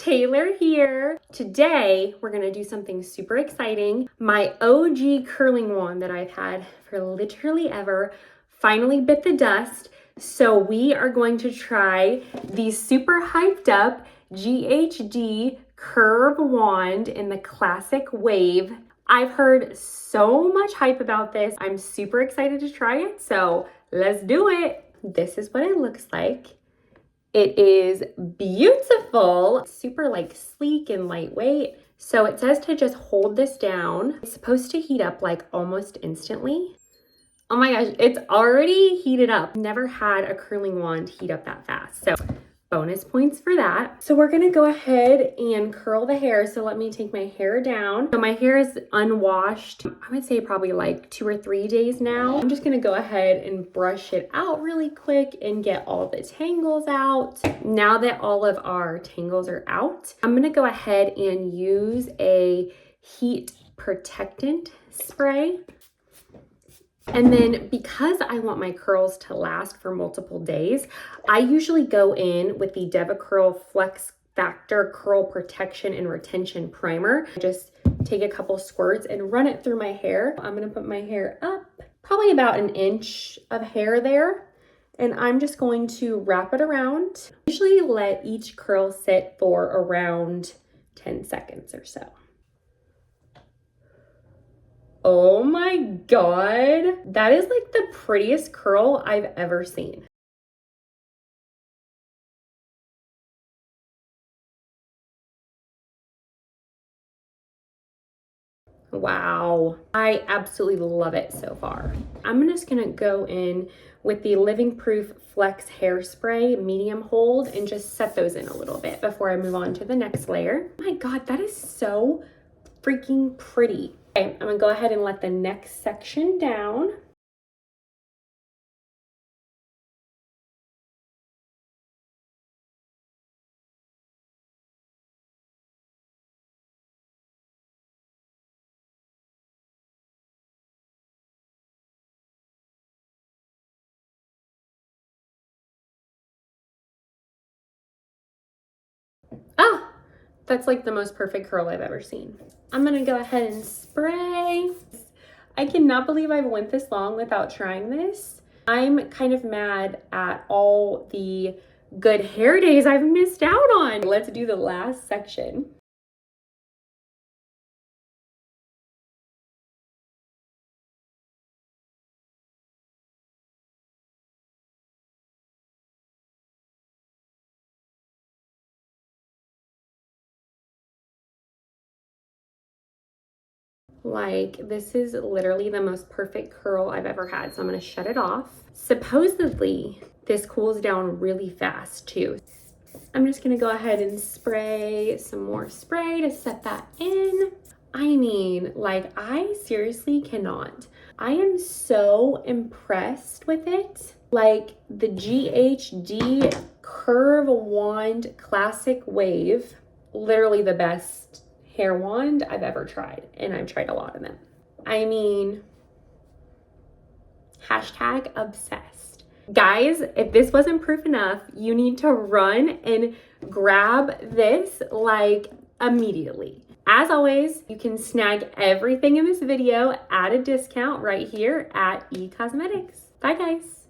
Taylor here. Today, we're gonna do something super exciting. My OG curling wand that I've had for literally ever finally bit the dust. So we are going to try the super hyped up GHD curve wand in the classic wave. I've heard so much hype about this. I'm super excited to try it, so let's do it. This is what it looks like. It is beautiful, super like sleek and lightweight. So it says to just hold this down. It's supposed to heat up like almost instantly. Oh my gosh, it's already heated up. Never had a curling wand heat up that fast. So bonus points for that. So we're gonna go ahead and curl the hair. So let me take my hair down. So my hair is unwashed. I would say probably like 2 or 3 days now. I'm just gonna go ahead and brush it out really quick and get all the tangles out. Now that all of our tangles are out, I'm gonna go ahead and use a heat protectant spray. And then because I want my curls to last for multiple days, I usually go in with the DevaCurl Flexfactor Curl Protection and Retention Primer. Just take a couple squirts and run it through my hair. I'm gonna put my hair up, probably about 1 inch of hair there. And I'm just going to wrap it around. Usually let each curl sit for around 10 seconds or so. Oh my God, that is like the prettiest curl I've ever seen. Wow, I absolutely love it so far. I'm just gonna go in with the Living Proof Flex Hairspray medium hold and just set those in a little bit before I move on to the next layer. Oh my God, that is so freaking pretty. Okay, I'm gonna go ahead and let the next section down. Ah, that's like the most perfect curl I've ever seen. I'm gonna go ahead and spray. I cannot believe I've went this long without trying this. I'm kind of mad at all the good hair days I've missed out on. Let's do the last section. Like, this is literally the most perfect curl I've ever had. So I'm gonna shut it off. Supposedly, this cools down really fast too. I'm just gonna go ahead and spray some more spray to set that in. I mean, like, I seriously cannot. I am so impressed with it. Like, the GHD Curve Wand Classic Wave, literally the best hair wand I've ever tried, and I've tried a lot of them. I mean, hashtag obsessed. Guys, if this wasn't proof enough, you need to run and grab this like immediately. As always, you can snag everything in this video at a discount right here at eCosmetics. Bye guys.